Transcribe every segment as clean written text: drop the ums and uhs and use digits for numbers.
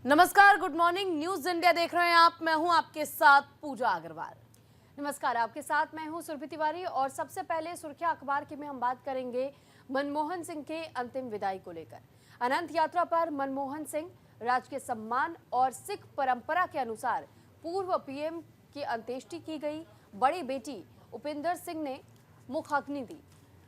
नमस्कार, good morning, news India देख रहे हैं आप। मैं हूं आपके साथ पूजा अग्रवाल। नमस्कार, आपके साथ मैं हूं सुरभि तिवारी और सबसे पहले सुर्खियां अखबार की में हम बात करेंगे मनमोहन सिंह के अंतिम विदाई को लेकर। अनंत यात्रा पर मनमोहन सिंह राजकीय सम्मान और सिख परंपरा के अनुसार पूर्व पीएम की अंत्येष्टि की गई। बड़ी बेटी उपिंदर सिंह ने मुखाग्नि दी।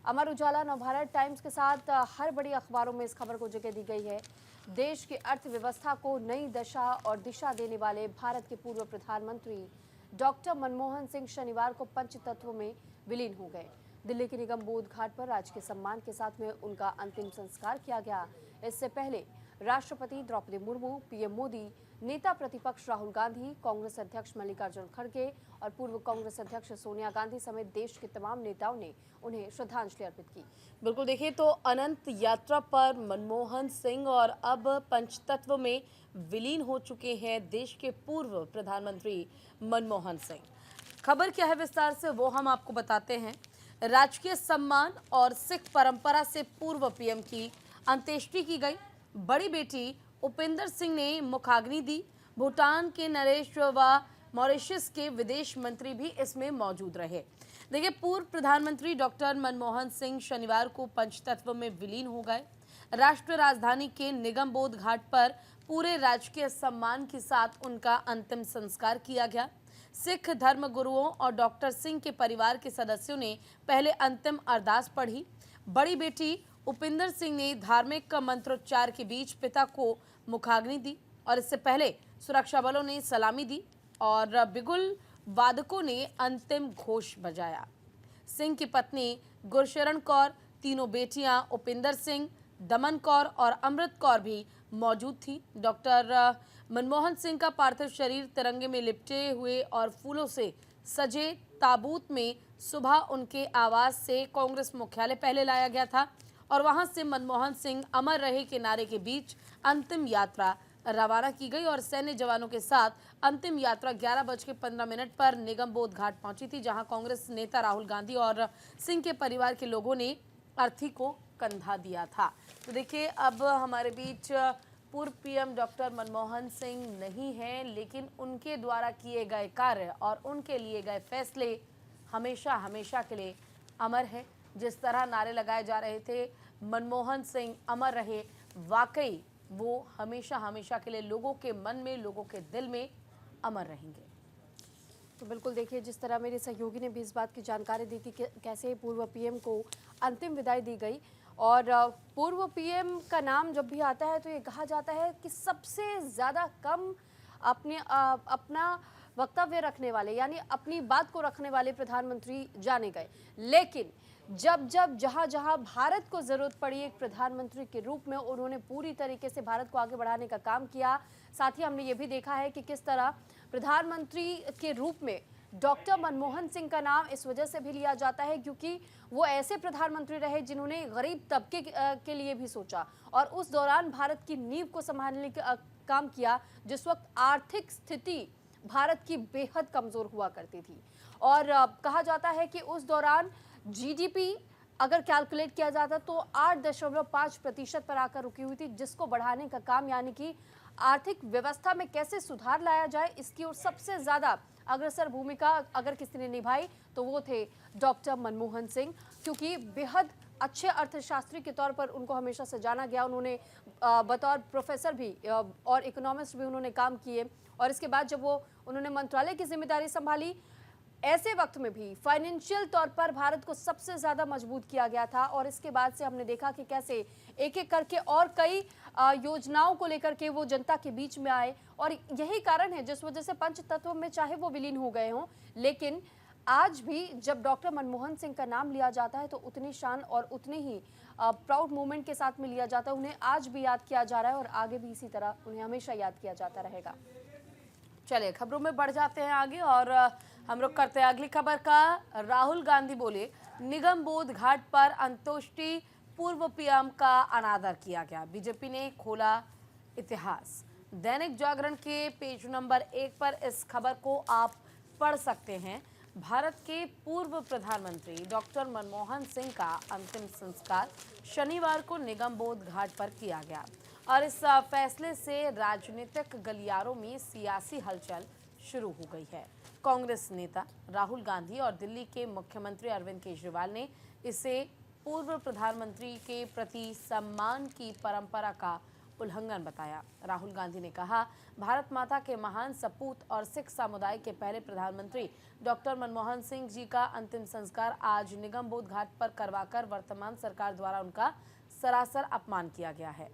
अमर उजाला, नवभारत टाइम्स के साथ हर बड़ी अखबारों में इस खबर को जगह दी गई है। देश की अर्थव्यवस्था को नई दशा और दिशा देने वाले भारत के पूर्व प्रधानमंत्री डॉक्टर मनमोहन सिंह शनिवार को पंचतत्व में विलीन हो गए। दिल्ली के निगम बोध घाट पर राजकीय सम्मान के साथ में उनका अंतिम संस्कार किया गया। इससे पहले राष्ट्रपति द्रौपदी मुर्मू, पीएम मोदी, नेता प्रतिपक्ष राहुल गांधी, कांग्रेस अध्यक्ष मल्लिकार्जुन खड़गे और पूर्व कांग्रेस अध्यक्ष सोनिया गांधी समेत देश के तमाम नेताओं ने उन्हें श्रद्धांजलि अर्पित की। बिल्कुल, देखिए तो अनंत यात्रा पर मनमोहन सिंह और अब पंचतत्व में विलीन हो चुके हैं देश के पूर्व प्रधानमंत्री मनमोहन सिंह। खबर क्या है विस्तार से वो हम आपको बताते हैं। राजकीय सम्मान और सिख परंपरा से पूर्व पीएम की अंत्येष्टि की गई। बड़ी बेटी उपिंदर सिंह ने मुखाग्नि दी। भूटान के नरेश व मॉरिशस के विदेश मंत्री भी इसमें मौजूद रहे। देखिए, पूर्व प्रधानमंत्री डॉक्टर मनमोहन सिंह शनिवार को पंचतत्व में विलीन हो गए। राष्ट्रीय राजधानी के निगम बोध घाट पर पूरे राजकीय सम्मान के साथ उनका अंतिम संस्कार किया गया। सिख धर्म गुरुओं और डॉक्टर सिंह के परिवार के सदस्यों ने पहले अंतिम अरदास पढ़ी। बड़ी बेटी उपिंदर सिंह ने धार्मिक मंत्रोच्चार के बीच पिता को मुखाग्नि दी और इससे पहले सुरक्षा बलों ने सलामी दी और बिगुल वादकों ने अंतिम घोष बजाया। सिंह की पत्नी गुरशरण कौर, तीनों बेटियां उपिंदर सिंह, दमन कौर और अमृत कौर भी मौजूद थी। डॉक्टर मनमोहन सिंह का पार्थिव शरीर तिरंगे में लिपटे हुए और फूलों से सजे ताबूत में सुबह उनके आवास से कांग्रेस मुख्यालय पहले लाया गया था और वहां से मनमोहन सिंह अमर रहे के नारे के बीच अंतिम यात्रा रवाना की गई और सैन्य जवानों के साथ अंतिम यात्रा 11:15 पर निगम बोध घाट पहुंची थी, जहां कांग्रेस नेता राहुल गांधी और सिंह के परिवार के लोगों ने अर्थी को कंधा दिया था। तो देखिए, अब हमारे बीच पूर्व पीएम डॉक्टर मनमोहन सिंह नहीं हैं, लेकिन उनके द्वारा किए गए कार्य और उनके लिए गए फैसले हमेशा हमेशा के लिए अमर है। जिस तरह नारे लगाए जा रहे थे, मनमोहन सिंह अमर रहे, वाकई वो हमेशा हमेशा के लिए लोगों के मन में, लोगों के दिल में अमर रहेंगे। तो बिल्कुल देखिए, जिस तरह मेरे सहयोगी ने भी इस बात की जानकारी दी थी कि कैसे पूर्व पीएम को अंतिम विदाई दी गई। और पूर्व पीएम का नाम जब भी आता है तो ये कहा जाता है कि सबसे ज़्यादा कम अपना वक्तव्य रखने वाले, यानी अपनी बात को रखने वाले प्रधानमंत्री जाने गए। लेकिन जब जहां जहां भारत को जरूरत पड़ी एक प्रधानमंत्री के रूप में, उन्होंने पूरी तरीके से भारत को आगे बढ़ाने का काम किया। साथ ही हमने ये भी देखा है कि किस तरह प्रधानमंत्री के रूप में डॉक्टर मनमोहन सिंह का नाम इस वजह से भी लिया जाता है क्योंकि वो ऐसे प्रधानमंत्री रहे जिन्होंने गरीब तबके के लिए भी सोचा और उस दौरान भारत की नींव को संभालने का काम किया, जिस वक्त आर्थिक स्थिति भारत की बेहद कमजोर हुआ करती थी। और कहा जाता है कि उस दौरान जीडीपी अगर कैलकुलेट किया जाता तो 8.5% पर आकर रुकी हुई थी, जिसको बढ़ाने का काम, यानी कि आर्थिक व्यवस्था में कैसे सुधार लाया जाए, इसकी ओर सबसे ज्यादा अग्रसर भूमिका अगर किसी ने निभाई तो वो थे डॉक्टर मनमोहन सिंह, क्योंकि बेहद अच्छे अर्थशास्त्री के तौर पर उनको हमेशा से जाना गया। उन्होंने बतौर प्रोफेसर भी और इकोनॉमिस्ट भी उन्होंने काम किए और इसके बाद जब उन्होंने मंत्रालय की जिम्मेदारी संभाली, ऐसे वक्त में भी फाइनेंशियल तौर पर भारत को सबसे ज्यादा मजबूत किया गया था। और इसके बाद से हमने देखा कि कैसे एक एक करके और कई योजनाओं को लेकर के वो जनता के बीच में आए और यही कारण है जिस वजह से पंचतत्व में चाहे वो विलीन हो गए हों, लेकिन आज भी जब डॉक्टर मनमोहन सिंह का नाम लिया जाता है तो उतनी शान और उतने ही प्राउड मोमेंट के साथ में लिया जाता है। उन्हें आज भी याद किया जा रहा है और आगे भी इसी तरह उन्हें हमेशा याद किया जाता रहेगा। चलिए, खबरों में बढ़ जाते हैं आगे और हम लोग करते हैं अगली खबर का। राहुल गांधी बोले, निगम बोध घाट पर अंत्येष्टि पूर्व पीएम का अनादर किया गया, बीजेपी ने खोला इतिहास। दैनिक जागरण के पेज नंबर 1 पर इस खबर को आप पढ़ सकते हैं। भारत के पूर्व प्रधानमंत्री डॉक्टर मनमोहन सिंह का अंतिम संस्कार शनिवार को निगम बोध घाट पर किया गया और इस फैसले से राजनीतिक गलियारों में सियासी हलचल शुरू हो गई है। कांग्रेस नेता राहुल गांधी और दिल्ली के मुख्यमंत्री अरविंद केजरीवाल ने इसे पूर्व प्रधानमंत्री के प्रति सम्मान की परंपरा का उल्लंघन बताया। राहुल गांधी ने कहा, भारत माता के महान सपूत और सिख समुदाय के पहले प्रधानमंत्री डॉक्टर मनमोहन सिंह जी का अंतिम संस्कार आज निगम बोध घाट पर करवाकर वर्तमान सरकार द्वारा उनका सरासर अपमान किया गया है।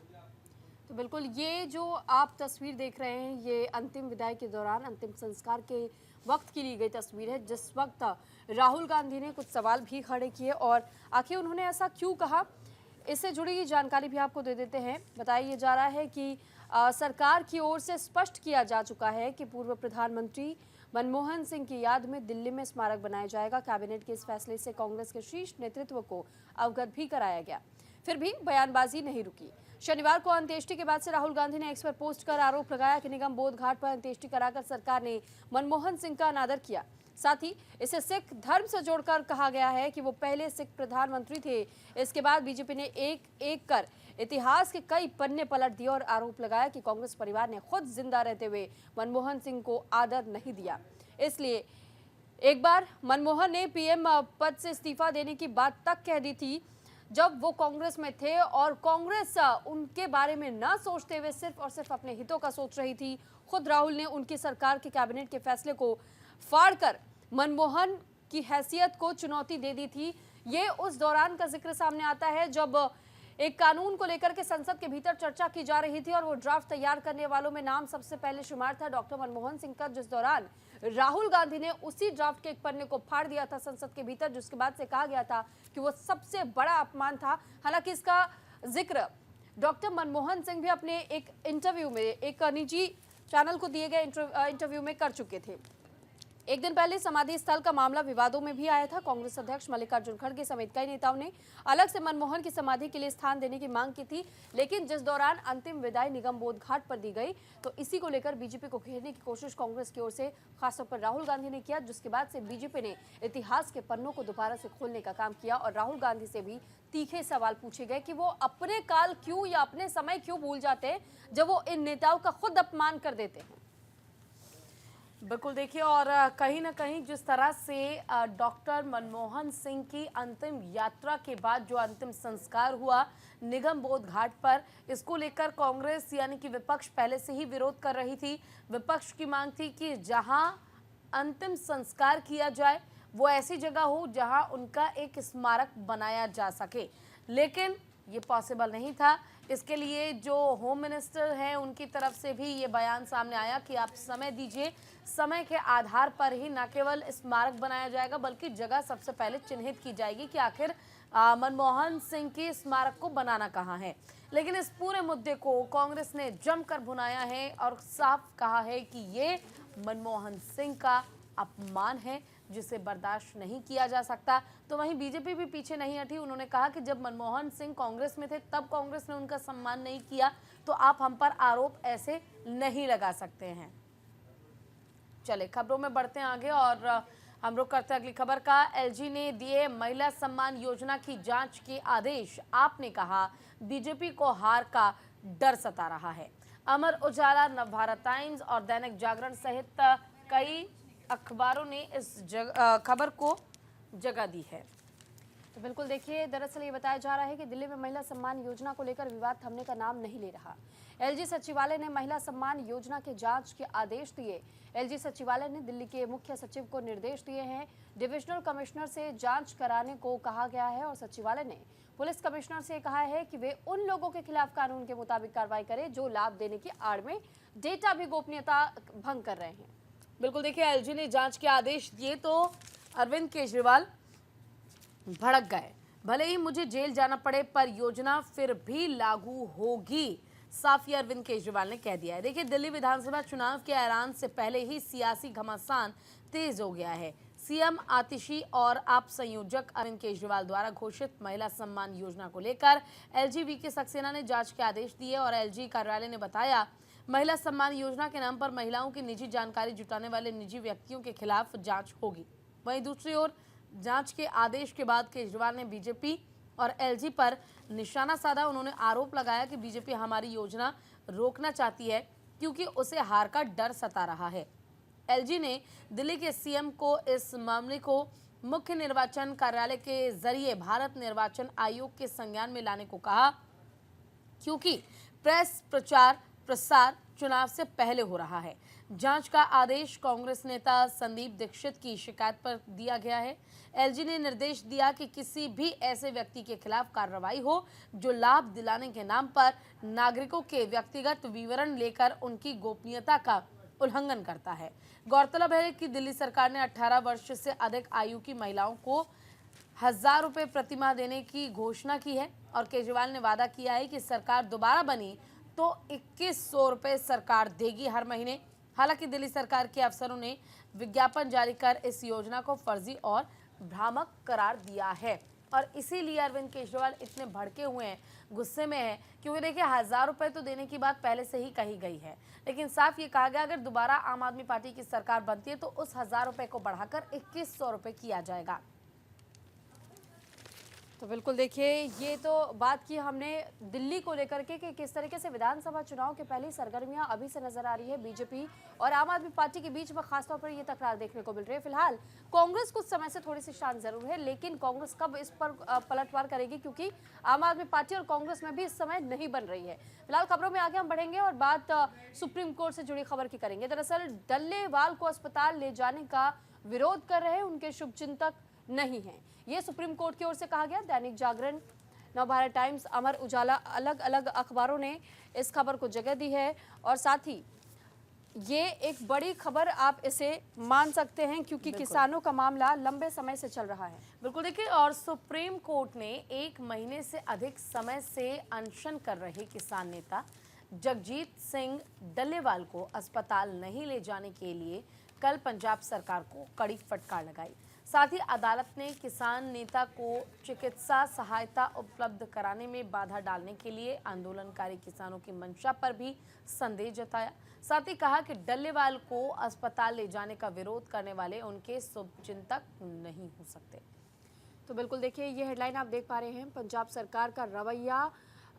तो बिल्कुल ये जो आप तस्वीर देख रहे हैं, ये अंतिम विदाई के दौरान अंतिम संस्कार के वक्त की ली गई तस्वीर है, जिस वक्त राहुल गांधी ने कुछ सवाल भी खड़े किए और आखिर उन्होंने ऐसा क्यों कहा, इससे जुड़ी जानकारी भी आपको दे देते हैं। बताया जा रहा है कि सरकार की ओर से स्पष्ट किया जा चुका है कि पूर्व प्रधानमंत्री मनमोहन सिंह की याद में दिल्ली में स्मारक बनाया जाएगा। कैबिनेट के इस फैसले से कांग्रेस के शीर्ष नेतृत्व को अवगत भी कराया गया। फिर भी बयानबाजी नहीं रुकी। शनिवार को अंत्येष्टि के बाद से राहुल गांधी ने एक्स पर पोस्ट कर आरोप लगाया कि निगम बोध घाट पर अंत्येष्टि कराकर सरकार ने मनमोहन सिंह का अनादर किया। साथ ही इसे सिख धर्म से जोड़कर कहा गया है कि वो पहले सिख प्रधानमंत्री थे। इसके बाद बीजेपी ने एक एक कर इतिहास के कई पन्ने पलट दिए और आरोप लगाया कि कांग्रेस परिवार ने खुद जिंदा रहते हुए मनमोहन सिंह को आदर नहीं दिया। इसलिए एक बार मनमोहन ने पीएम पद से इस्तीफा देने की बात तक कह दी थी जब वो कांग्रेस में थे और कांग्रेस उनके बारे में न सोचते हुए सिर्फ और सिर्फ अपने हितों का सोच रही थी। खुद राहुल ने उनकी सरकार के कैबिनेट के फैसले को फाड़कर मनमोहन की हैसियत को चुनौती दे दी थी। ये उस दौरान का जिक्र सामने आता है जब एक कानून को लेकर के संसद के भीतर चर्चा की जा रही थी और वो ड्राफ्ट तैयार करने वालों में नाम सबसे पहले शुमार था डॉक्टर मनमोहन सिंह का, जिस दौरान राहुल गांधी ने उसी ड्राफ्ट के एक पन्ने को फाड़ दिया था संसद के भीतर, जिसके बाद से कहा गया था कि वो सबसे बड़ा अपमान था। हालांकि इसका जिक्र डॉक्टर मनमोहन सिंह भी अपने एक इंटरव्यू में, एक निजी चैनल को दिए गए इंटरव्यू में कर चुके थे। एक दिन पहले समाधि स्थल का मामला विवादों में भी आया था। कांग्रेस अध्यक्ष मल्लिकार्जुन खड़गे समेत कई नेताओं ने अलग से मनमोहन की समाधि के लिए स्थान देने की मांग की थी, लेकिन जिस दौरान अंतिम विदाई निगम बोध घाट पर दी गई तो इसी को लेकर बीजेपी को घेरने की कोशिश कांग्रेस की ओर से खासतौर पर राहुल गांधी ने किया, जिसके बाद से बीजेपी ने इतिहास के पन्नों को दोबारा से खोलने का काम किया और राहुल गांधी से भी तीखे सवाल पूछे गए कि वो अपने काल क्यों या अपने समय क्यों भूल जाते हैं जब वो इन नेताओं का खुद अपमान कर देते हैं। बिल्कुल देखिए, और कहीं ना कहीं जिस तरह से डॉक्टर मनमोहन सिंह की अंतिम यात्रा के बाद जो अंतिम संस्कार हुआ निगम बोध घाट पर, इसको लेकर कांग्रेस यानी कि विपक्ष पहले से ही विरोध कर रही थी। विपक्ष की मांग थी कि जहां अंतिम संस्कार किया जाए वो ऐसी जगह हो जहां उनका एक स्मारक बनाया जा सके, लेकिन ये पॉसिबल नहीं था। इसके लिए जो होम मिनिस्टर हैं उनकी तरफ से भी ये बयान सामने आया कि आप समय दीजिए, समय के आधार पर ही न केवल स्मारक बनाया जाएगा बल्कि जगह सबसे पहले चिन्हित की जाएगी कि आखिर मनमोहन सिंह की स्मारक को बनाना कहाँ है। लेकिन इस पूरे मुद्दे को कांग्रेस ने जमकर भुनाया है और साफ कहा है कि ये मनमोहन सिंह का अपमान है जिसे बर्दाश्त नहीं किया जा सकता। तो वहीं बीजेपी भी पीछे नहीं हटी। उन्होंने कहा कि जब मनमोहन सिंह कांग्रेस में थे तब कांग्रेस ने उनका सम्मान नहीं किया, तो आप हम पर आरोप ऐसे नहीं लगा सकते हैं। चले खबरों में बढ़ते हैं आगे और हम रुक करते हैं अगली खबर का। एलजी ने दिए महिला सम्मान योजना की जांच के आदेश। आपने कहा बीजेपी को हार का डर सता रहा है। अमर उजाला, नवभारत टाइम्स और दैनिक जागरण सहित कई अखबारों ने इस खबर को जगह दी है। तो बिल्कुल देखिए, दरअसल ये बताया जा रहा है कि दिल्ली में महिला सम्मान योजना को लेकर विवाद थमने का नाम नहीं ले रहा। एलजी सचिवालय ने महिला सम्मान योजना के जांच के आदेश दिए। एलजी सचिवालय ने दिल्ली के मुख्य सचिव को निर्देश दिए हैं। डिविजनल कमिश्नर से जांच कराने को कहा गया है और सचिवालय ने पुलिस कमिश्नर से कहा है कि वे उन लोगों के खिलाफ कानून के मुताबिक कार्रवाई करें जो लाभ देने की आड़ में डेटा भी गोपनीयता भंग कर रहे हैं। बिल्कुल देखिए, एलजी ने जांच के आदेश दिए तो अरविंद केजरीवाल भड़क गए। भले ही मुझे जेल जाना पड़े पर योजना फिर भी लागू होगी, साफ ही अरविंद केजरीवाल ने कह दिया है। देखिए, दिल्ली विधानसभा चुनाव के ऐलान से पहले ही सियासी घमासान तेज हो गया है। सीएम आतिशी और आप संयोजक अरविंद केजरीवाल द्वारा घोषित महिला सम्मान योजना को लेकर एलजी वीके सक्सेना ने जांच के आदेश दिए और एलजी कार्यालय ने बताया महिला सम्मान योजना के नाम पर महिलाओं की निजी जानकारी जुटाने वाले निजी व्यक्तियों के खिलाफ जांच होगी। वहीं दूसरी ओर जांच के आदेश के बाद केजरीवाल ने बीजेपी और एलजी पर निशाना साधा। उन्होंने आरोप लगाया कि बीजेपी हमारी योजना रोकना चाहती है क्योंकि उसे हार का डर सता रहा है। एलजी ने दिल्ली के सीएम को इस मामले को मुख्य निर्वाचन कार्यालय के जरिए भारत निर्वाचन आयोग के संज्ञान में लाने को कहा, क्योंकि प्रेस प्रचार प्रसार चुनाव से पहले हो रहा है। जांच का आदेश कांग्रेस नेता संदीप दीक्षित की शिकायत पर दिया गया है। एलजी ने निर्देश दिया कि किसी भी ऐसे व्यक्ति के खिलाफ कार्रवाई हो जो लाभ दिलाने के नाम पर नागरिकों के व्यक्तिगत विवरण लेकर उनकी गोपनीयता का उल्लंघन करता है। गौरतलब है कि दिल्ली सरकार ने 18 वर्ष से अधिक आयु की महिलाओं को 1000 रुपए प्रतिमाह देने की घोषणा की है और केजरीवाल ने वादा किया है कि सरकार दोबारा बनी तो 2100 रुपए सरकार देगी हर महीने। हालांकि दिल्ली सरकार के अफसरों ने विज्ञापन जारी कर इस योजना को फर्जी और भ्रामक करार दिया है और इसीलिए अरविंद केजरीवाल इतने भड़के हुए हैं, गुस्से में हैं, क्योंकि देखिए 1000 रुपए तो देने की बात पहले से ही कही गई है, लेकिन साफ ये कहा गया अगर दोबारा आम आदमी पार्टी की सरकार बनती है तो उस 1000 रुपए को बढ़ाकर 2100 रुपए किया जाएगा। तो बिल्कुल देखिए, ये तो बात की हमने दिल्ली को लेकर के कि किस तरीके से विधानसभा चुनाव के पहली सरगर्मियां अभी से नजर आ रही है बीजेपी और आम आदमी पार्टी के बीच में खासतौर पर ये तकरार देखने को मिल रही है। फिलहाल कांग्रेस कुछ समय से थोड़ी सी शांत जरूर है, लेकिन कांग्रेस कब इस पर पलटवार करेगी, क्योंकि आम आदमी पार्टी और कांग्रेस में भी इस समय नहीं बन रही है। फिलहाल खबरों में आगे हम बढ़ेंगे और बात सुप्रीम कोर्ट से जुड़ी खबर की करेंगे। दरअसल डल्लेवाल को अस्पताल ले जाने का विरोध कर रहे उनके शुभचिंतक नहीं है, ये सुप्रीम कोर्ट की ओर से कहा गया। दैनिक जागरण, नवभारत टाइम्स, अमर उजाला, अलग अलग अखबारों ने इस खबर को जगह दी है और साथ ही ये एक बड़ी खबर आप इसे मान सकते हैं क्योंकि किसानों का मामला लंबे समय से चल रहा है। बिल्कुल देखिए, और सुप्रीम कोर्ट ने 1 महीने से अधिक समय से अनशन कर रहे किसान नेता जगजीत सिंह डल्लेवाल को अस्पताल नहीं ले जाने के लिए कल पंजाब सरकार को कड़ी फटकार लगाई। साथ ही अदालत ने किसान नेता को चिकित्सा सहायता उपलब्ध कराने में बाधा डालने के लिए आंदोलनकारी किसानों की मंशा पर भी संदेह जताया। साथ ही कहा कि डल्लेवाल को अस्पताल ले जाने का विरोध करने वाले उनके शुभचिंतक नहीं हो सकते। तो बिल्कुल देखिए, ये हेडलाइन आप देख पा रहे हैं, पंजाब सरकार का रवैया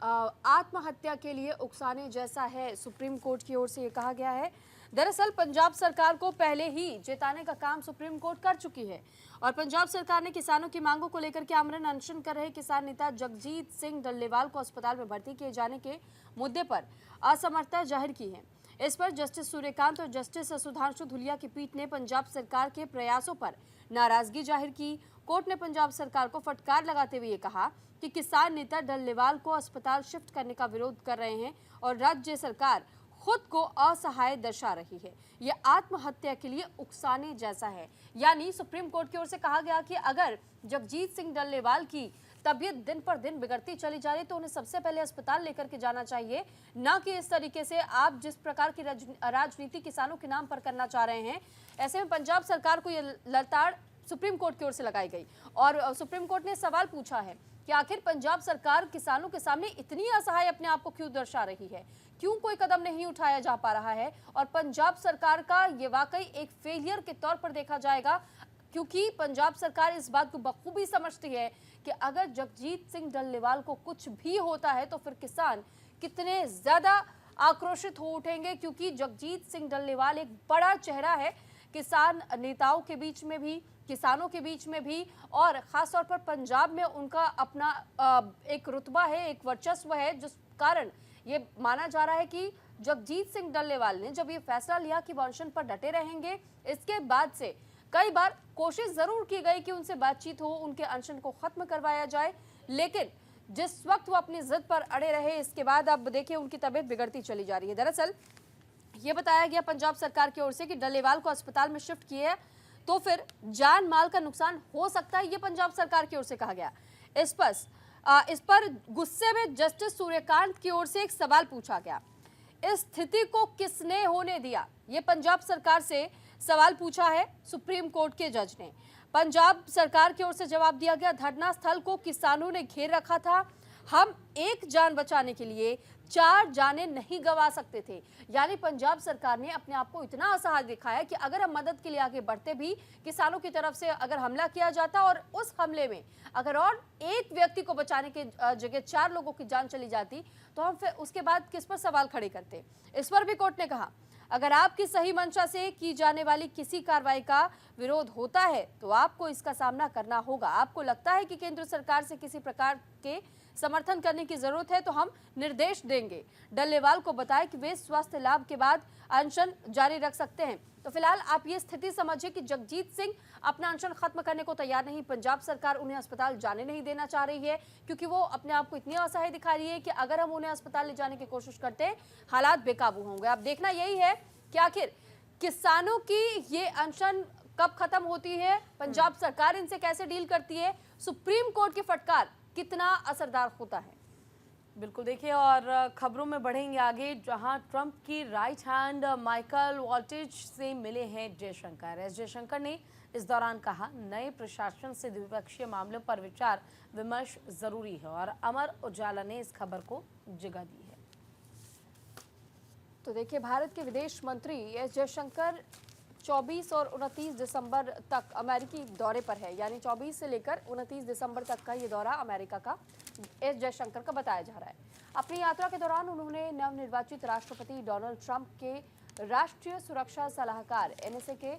आत्महत्या के लिए उकसाने जैसा है, सुप्रीम कोर्ट की ओर से ये कहा गया है। दरअसल पंजाब सरकार को पहले ही जिताने का काम सुप्रीम कोर्ट कर चुकी है और पंजाब सरकार ने किसानों की मांगों को लेकर के आमरण अनशन कर रहे किसान नेता जगजीत सिंह डल्लेवाल को अस्पताल में भर्ती किए जाने के मुद्दे पर असमर्थता जाहिर की है। इस पर जस्टिस सूर्यकांत और जस्टिस सुधांशु धुलिया की पीठ ने पंजाब सरकार के प्रयासों पर नाराजगी जाहिर की। कोर्ट ने पंजाब सरकार को फटकार लगाते हुए कहा कि किसान नेता डल्लेवाल को अस्पताल शिफ्ट करने का विरोध कर रहे हैं और राज्य सरकार खुद को असहाय दर्शा रही है। यह आत्महत्या के लिए उकसाने जैसा है। यानी सुप्रीम कोर्ट की ओर से कहा गया कि अगर जगजीत सिंह डल्लेवाल की तबीयत दिन पर दिन बिगड़ती चली जा रही तो उन्हें सबसे पहले अस्पताल लेकर के जाना चाहिए, ना कि इस तरीके से आप जिस प्रकार की राजनीति किसानों के नाम पर करना चाह रहे हैं। ऐसे में पंजाब सरकार को यह लताड़ सुप्रीम कोर्ट की ओर से लगाई गई और सुप्रीम कोर्ट ने सवाल पूछा है कि आखिर पंजाब सरकार किसानों के सामने इतनी असहाय अपने आप को क्यों दर्शा रही है, क्यों कोई कदम नहीं उठाया जा पा रहा है। और पंजाब सरकार का ये वाकई एक फेलियर के तौर पर देखा जाएगा, क्योंकि पंजाब सरकार इस बात को बखूबी समझती है कि अगर जगजीत सिंह डल्लेवाल को कुछ भी होता है तो फिर किसान कितने ज्यादा आक्रोशित हो उठेंगे, क्योंकि जगजीत सिंह डल्लेवाल एक बड़ा चेहरा है किसान नेताओं के बीच में भी, किसानों के बीच में भी, और खासतौर पर पंजाब में उनका अपना एक रुतबा है, एक वर्चस्व है, जिस कारण ये माना जा रहा है कि जगजीत सिंह डल्लेवाल ने जब ये फैसला लिया कि वो अनशन पर डटे रहेंगे, इसके बाद से कई बार कोशिश जरूर की गई कि उनसे बातचीत हो, उनके अनशन को खत्म करवाया जाए, लेकिन जिस वक्त वो अपनी जिद पर अड़े रहे, इसके बाद अब देखिए उनकी तबीयत बिगड़ती चली जा रही है। दरअसल ये बताया गया पंजाब सरकार की ओर से कि डल्लेवाल को अस्पताल में शिफ्ट किया तो फिर जान माल का नुकसान हो सकता है, ये पंजाब सरकार की ओर से कहा गया। इस पर गुस्से में जस्टिस सूर्यकांत की ओर से एक सवाल पूछा गया, इस स्थिति को किसने होने दिया, ये पंजाब सरकार से सवाल पूछा है सुप्रीम कोर्ट के जज ने। पंजाब सरकार की ओर से जवाब दिया गया, धरना स्थल को किसानों ने घेर रखा था, हम एक जान बचाने के लिए 4 जानें नहीं गंवा सकते थे। यानी पंजाब सरकार ने अपने आप को इतना असहाय दिखाया कि अगर हम मदद के लिए आगे बढ़ते भी, किसानों की तरफ से अगर हमला किया जाता और उस हमले में अगर और एक व्यक्ति को बचाने के जगह 4 लोगों की जान चली जाती, तो हम फिर उसके बाद किस पर सवाल खड़े करते। इस पर भी कोर्ट ने कहा, अगर आपकी सही मंशा से की जाने वाली किसी कार्रवाई का विरोध होता है तो आपको इसका सामना करना होगा। आपको लगता है कि केंद्र सरकार से किसी प्रकार के समर्थन करने की जरूरत है तो हम निर्देश देंगे। डल्लेवाल को बताया कि वे स्वास्थ्य लाभ के बाद अनशन जारी रख सकते हैं। तो फिलहाल आप ये स्थिति समझिए कि जगजीत सिंह अपना अनशन खत्म करने को तैयार नहीं। पंजाब सरकार उन्हें अस्पताल जाने नहीं देना चाह रही है, क्योंकि वो अपने आप को इतनी असहाय दिखा रही है कि अगर हम उन्हें अस्पताल ले जाने की कोशिश करते हैं, हालात बेकाबू होंगे। अब देखना यही है कि आखिर किसानों की ये अनशन कब खत्म होती है, पंजाब सरकार इनसे कैसे डील करती है, सुप्रीम कोर्ट की फटकार कितना असरदार होता है। बिल्कुल, देखिए और खबरों में बढ़ेंगे आगे, जहां ट्रंप की राइट हैंड माइकल वॉल्टिज से मिले हैं जयशंकर। एस जयशंकर ने इस दौरान कहा, नए प्रशासन से द्विपक्षीय मामलों पर विचार विमर्श जरूरी है। और अमर उजाला ने इस खबर को जगह दी है। तो देखिए, भारत के विदेश मंत्री एस जयशंकर 24 और 29 दिसंबर तक अमेरिकी दौरे पर है। यानी 24 से लेकर 29 दिसंबर तक का ये दौरा अमेरिका का एस जयशंकर का बताया जा रहा है। अपनी यात्रा के दौरान उन्होंने नवनिर्वाचित राष्ट्रपति डोनाल्ड ट्रंप के राष्ट्रीय सुरक्षा सलाहकार एनएसए के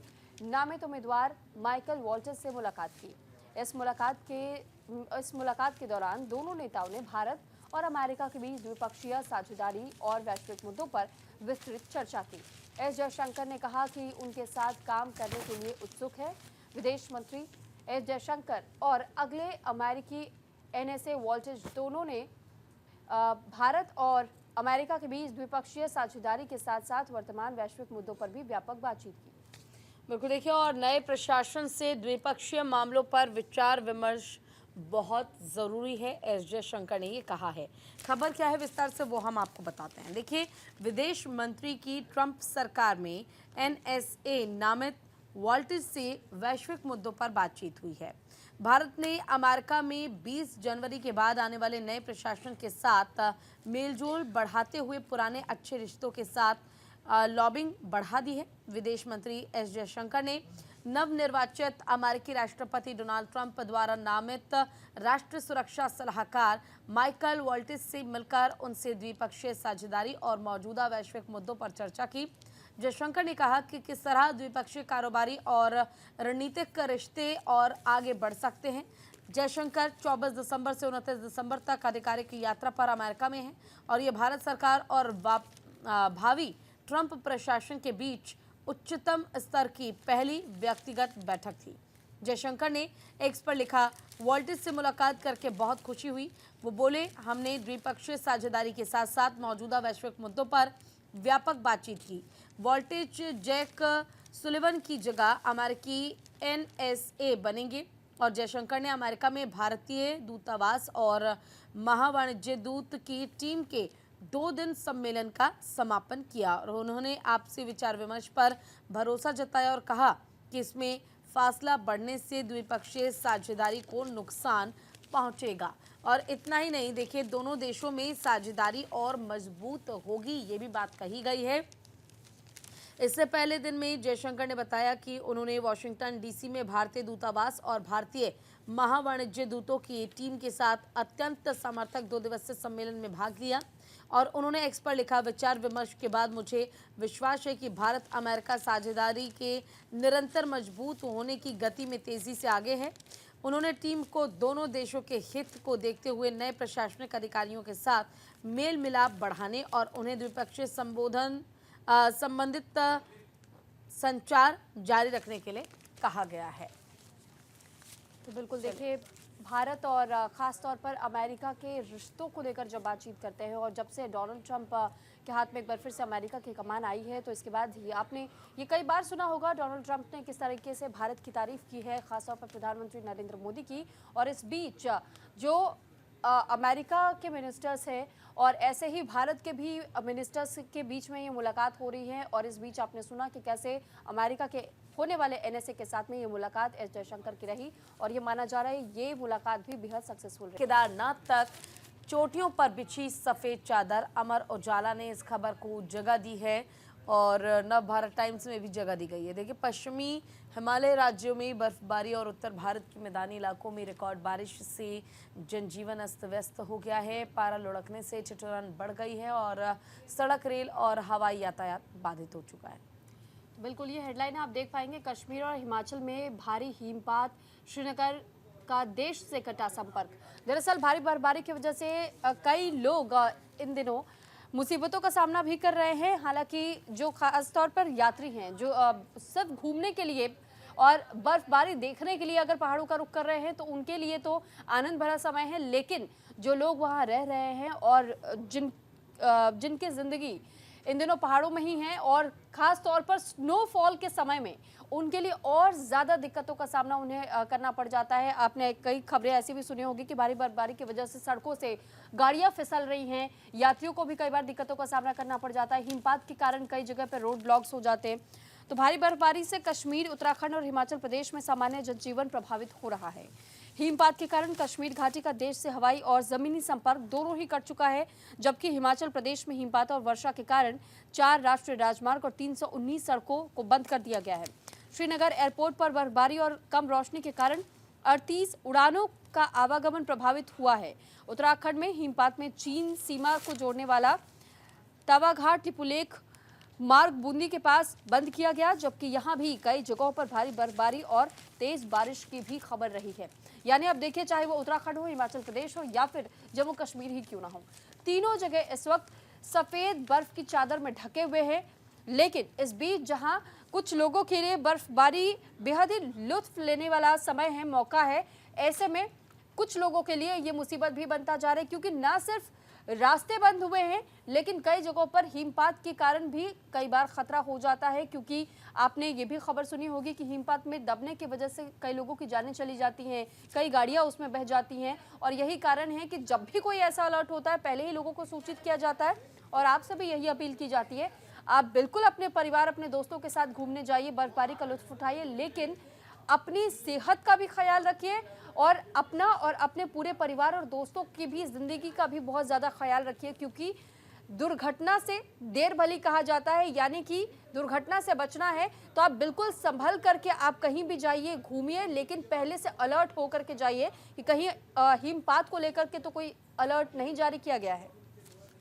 नामित उम्मीदवार माइकल वॉल्टिज से मुलाकात की। इस मुलाकात के दौरान दोनों नेताओं ने भारत और अमेरिका के बीच द्विपक्षीय साझेदारी और वैश्विक मुद्दों पर विस्तृत चर्चा की। एस जयशंकर ने कहा कि उनके साथ काम करने के लिए उत्सुक है। विदेश मंत्री एस जयशंकर और अगले अमेरिकी एनएसए वॉल्टिज दोनों ने भारत और अमेरिका के बीच द्विपक्षीय साझेदारी के साथ साथ वर्तमान वैश्विक मुद्दों पर भी व्यापक बातचीत की। बिल्कुल, देखिए और नए प्रशासन से द्विपक्षीय मामलों पर विचार विमर्श बहुत ज़रूरी है, एस जयशंकर ने ये कहा है। खबर क्या है विस्तार से वो हम आपको बताते हैं। देखिए, विदेश मंत्री की ट्रंप सरकार में एनएसए नामित वॉल्टिज से वैश्विक मुद्दों पर बातचीत हुई है। भारत ने अमेरिका में 20 जनवरी के बाद आने वाले नए प्रशासन के साथ मेलजोल बढ़ाते हुए पुराने अच्छे रिश्तों के साथ लॉबिंग बढ़ा दी है। विदेश मंत्री एस जयशंकर ने नवनिर्वाचित अमेरिकी राष्ट्रपति डोनाल्ड ट्रंप द्वारा नामित राष्ट्रीय सुरक्षा सलाहकार माइकल वॉल्टिज से मिलकर उनसे द्विपक्षीय साझेदारी और मौजूदा वैश्विक मुद्दों पर चर्चा की। जयशंकर ने कहा कि किस तरह द्विपक्षीय कारोबारी और रणनीतिक रिश्ते और आगे बढ़ सकते हैं। जयशंकर 24 दिसंबर से 29 दिसंबर तक आधिकारिक यात्रा पर अमेरिका में हैं और ये भारत सरकार और भावी ट्रंप प्रशासन के बीच उच्चतम स्तर की पहली व्यक्तिगत बैठक थी। जयशंकर ने एक्स पर लिखा, वॉल्टिज से मुलाकात करके बहुत खुशी हुई। वो बोले, हमने द्विपक्षीय साझेदारी के साथ साथ मौजूदा वैश्विक मुद्दों पर व्यापक बातचीत की। वॉल्टिज जैक सुलिवन की जगह अमेरिकी एनएसए बनेंगे और जयशंकर ने अमेरिका में भारतीय दूतावास और महावाणिज्य दूत की टीम के 2 दिन सम्मेलन का समापन किया और उन्होंने आपसी विचार विमर्श पर भरोसा जताया और कहा कि इसमें फासला बढ़ने से द्विपक्षीय साझेदारी को नुकसान पहुंचेगा। और इतना ही नहीं, देखिए दोनों देशों में साझेदारी और मजबूत होगी, ये भी बात कही गई है। इससे पहले दिन में जयशंकर ने बताया कि उन्होंने वॉशिंगटन डीसी में भारतीय दूतावास और भारतीय महावाणिज्य दूतों की टीम के साथ अत्यंत समर्थक 2 दिवसीय सम्मेलन में भाग लिया और उन्होंने एक्स पर लिखा, विचार विमर्श के बाद मुझे विश्वास है कि भारत अमेरिका साझेदारी के निरंतर मजबूत होने की गति में तेजी से आगे है। उन्होंने टीम को दोनों देशों के हित को देखते हुए नए प्रशासनिक अधिकारियों के साथ मेल मिलाप बढ़ाने और उन्हें द्विपक्षीय संबंधित संचार जारी रखने के लिए कहा गया है। तो बिल्कुल देखिए, भारत और ख़ास तौर पर अमेरिका के रिश्तों को लेकर जब बातचीत करते हैं और जब से डोनाल्ड ट्रंप के हाथ में एक बार फिर से अमेरिका की कमान आई है, तो इसके बाद ही आपने ये कई बार सुना होगा डोनाल्ड ट्रंप ने किस तरीके से भारत की तारीफ की है, ख़ासतौर पर प्रधानमंत्री नरेंद्र मोदी की। और इस बीच जो अमेरिका के मिनिस्टर्स हैं और ऐसे ही भारत के भी मिनिस्टर्स के बीच में ये मुलाकात हो रही है और इस बीच आपने सुना कि कैसे अमेरिका के होने वाले एनएसए के साथ में ये मुलाकात एस जयशंकर की रही और ये माना जा रहा है ये मुलाकात भी बेहद सक्सेसफुल रही। केदारनाथ तक चोटियों पर बिछी सफेद चादर, अमर उजाला ने इस खबर को जगह दी है और नव भारत टाइम्स में भी जगह दी गई है। देखिए, पश्चिमी हिमालय राज्यों में बर्फबारी और उत्तर भारत के मैदानी इलाकों में रिकॉर्ड बारिश से जनजीवन अस्त व्यस्त हो गया है। पारा लुढ़कने से ठिठुरन बढ़ गई है और सड़क, रेल और हवाई यातायात बाधित हो चुका है। बिल्कुल, ये हेडलाइन आप देख पाएंगे। कश्मीर और हिमाचल में भारी हिमपात, श्रीनगर का देश से कटा संपर्क। दरअसल भारी बर्फबारी की वजह से कई लोग इन दिनों मुसीबतों का सामना भी कर रहे हैं। हालांकि जो खास तौर पर यात्री हैं, जो सिर्फ घूमने के लिए और बर्फबारी देखने के लिए अगर पहाड़ों का रुख कर रहे हैं, तो उनके लिए तो आनंद भरा समय है। लेकिन जो लोग वहाँ रह रहे हैं और जिनकी ज़िंदगी इन दिनों पहाड़ों में ही है और ख़ास तौर पर स्नोफॉल के समय में उनके लिए और ज़्यादा दिक्कतों का सामना उन्हें करना पड़ जाता है। आपने कई खबरें ऐसी भी सुनी होगी कि भारी बर्फबारी की वजह से सड़कों से गाड़ियां फिसल रही हैं। यात्रियों को भी कई बार दिक्कतों का सामना करना पड़ जाता है। हिमपात के कारण कई जगह पर रोड ब्लॉक्स हो जाते हैं। तो भारी बर्फबारी से कश्मीर, उत्तराखंड और हिमाचल प्रदेश में सामान्य जनजीवन प्रभावित हो रहा है। हिमपात के कारण कश्मीर घाटी का देश से हवाई और जमीनी संपर्क दोनों ही कट चुका है, जबकि हिमाचल प्रदेश में हिमपात और वर्षा के कारण 4 राष्ट्रीय राजमार्ग और 319 सड़कों को बंद कर दिया गया है। श्रीनगर एयरपोर्ट पर बर्फबारी और कम रोशनी के कारण 38 उड़ानों का आवागमन प्रभावित हुआ है। उत्तराखंड में हिमपात में चीन सीमा को जोड़ने वाला तवाघाट टिपुलेख मार्ग बूंदी के पास बंद किया गया, जबकि यहां भी कई जगहों पर भारी बर्फबारी और तेज बारिश की भी खबर रही है। यानी अब देखिए, चाहे वो उत्तराखंड हो, हिमाचल प्रदेश हो या फिर जम्मू कश्मीर ही क्यों ना हो, तीनों जगह इस वक्त सफेद बर्फ की चादर में ढके हुए हैं। लेकिन इस बीच जहां कुछ लोगों के लिए बर्फबारी बेहद ही लुत्फ लेने वाला समय है, मौका है, ऐसे में कुछ लोगों के लिए ये मुसीबत भी बनता जा रहा है, क्योंकि ना सिर्फ रास्ते बंद हुए हैं, लेकिन कई जगहों पर हिमपात के कारण भी कई बार खतरा हो जाता है। क्योंकि आपने ये भी खबर सुनी होगी कि हिमपात में दबने की वजह से कई लोगों की जानें चली जाती हैं, कई गाड़ियां उसमें बह जाती हैं। और यही कारण है कि जब भी कोई ऐसा अलर्ट होता है, पहले ही लोगों को सूचित किया जाता है। और आपसे भी यही अपील की जाती है, आप बिल्कुल अपने परिवार, अपने दोस्तों के साथ घूमने जाइए, बर्फबारी का लुत्फ उठाइए, लेकिन अपनी सेहत का भी ख्याल रखिए और अपना और अपने पूरे परिवार और दोस्तों की भी जिंदगी का भी बहुत ज़्यादा ख्याल रखिए। क्योंकि दुर्घटना से देर भली कहा जाता है, यानी कि दुर्घटना से बचना है तो आप बिल्कुल संभल करके आप कहीं भी जाइए, घूमिए, लेकिन पहले से अलर्ट होकर के जाइए कि कहीं हिमपात को लेकर के तो कोई अलर्ट नहीं जारी किया गया है।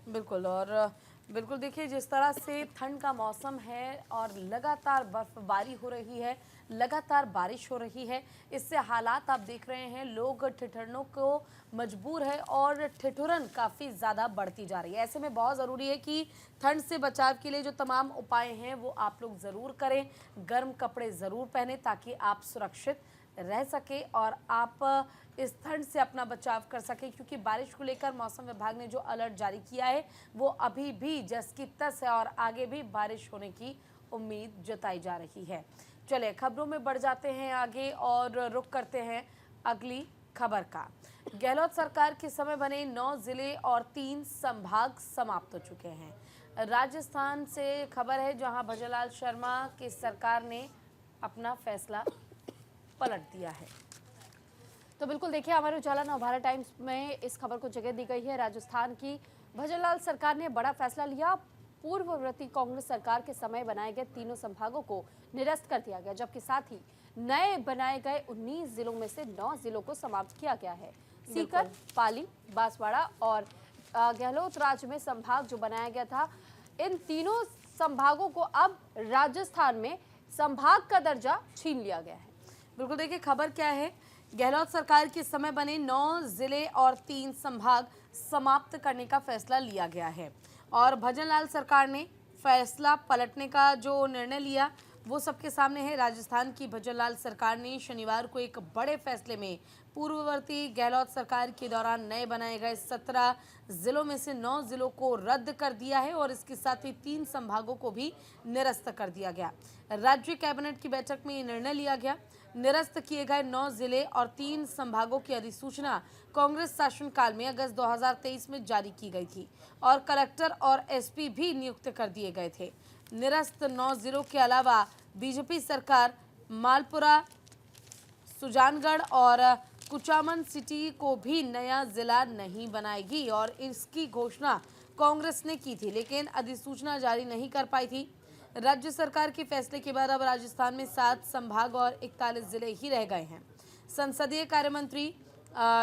बिल्कुल, और बिल्कुल देखिए, जिस तरह से ठंड का मौसम है और लगातार बर्फबारी हो रही है, लगातार बारिश हो रही है, इससे हालात आप देख रहे हैं, लोग ठिठुरनों को मजबूर है और ठिठुरन काफ़ी ज़्यादा बढ़ती जा रही है। ऐसे में बहुत ज़रूरी है कि ठंड से बचाव के लिए जो तमाम उपाय हैं वो आप लोग ज़रूर करें। गर्म कपड़े ज़रूर पहने ताकि आप सुरक्षित रह सके और आप इस ठंड से अपना बचाव कर सके, क्योंकि बारिश को लेकर मौसम विभाग ने जो अलर्ट जारी किया है वो अभी भी जस की तस है और आगे भी बारिश होने की उम्मीद जताई जा रही है। चलिए, खबरों में बढ़ जाते हैं आगे और रुख करते हैं अगली खबर का। गहलोत सरकार के समय बने 9 जिले और 3 संभाग समाप्त हो चुके हैं। राजस्थान से खबर है, जहां भजनलाल शर्मा की सरकार ने अपना फैसला पलट दिया है। तो बिल्कुल देखिए, हमारे उजाला नवभारत टाइम्स में इस खबर को जगह दी गई है। राजस्थान की भजनलाल सरकार ने बड़ा फैसला लिया। पूर्ववर्ती कांग्रेस सरकार के समय बनाए गए तीनों संभागों को निरस्त कर दिया गया, जबकि साथ ही नए बनाए गए 19 जिलों में से 9 जिलों को समाप्त किया गया है। सीकर, पाली, बांसवाड़ा और गहलोत राज्य में संभाग जो बनाया गया था, इन तीनों संभागों को अब राजस्थान में संभाग का दर्जा छीन लिया गया है। बिल्कुल देखिए, खबर क्या है, गहलोत सरकार के समय बने 9 जिले और 3 संभाग समाप्त करने का फैसला लिया गया है और भजनलाल सरकार ने फैसला पलटने का जो निर्णय लिया वो सबके सामने है। राजस्थान की भजनलाल सरकार ने शनिवार को एक बड़े फैसले में पूर्ववर्ती गहलोत सरकार के दौरान नए बनाए गए 17 जिलों में से 9 जिलों को रद्द कर दिया है और इसके साथ ही 3 संभागों को भी निरस्त कर दिया गया। राज्य कैबिनेट की बैठक में ये निर्णय लिया गया। निरस्त किए गए 9 जिले और 3 संभागों की अधिसूचना कांग्रेस शासनकाल में अगस्त 2023 में जारी की गई थी और कलेक्टर और एसपी भी नियुक्त कर दिए गए थे। निरस्त 9 जिलों के अलावा बीजेपी सरकार मालपुरा, सुजानगढ़ और कुचामन सिटी को भी नया जिला नहीं बनाएगी और इसकी घोषणा कांग्रेस ने की थी, लेकिन अधिसूचना जारी नहीं कर पाई थी। राज्य सरकार के फैसले के बाद अब राजस्थान में 7 संभाग और 41 जिले ही रह गए हैं। संसदीय कार्य मंत्री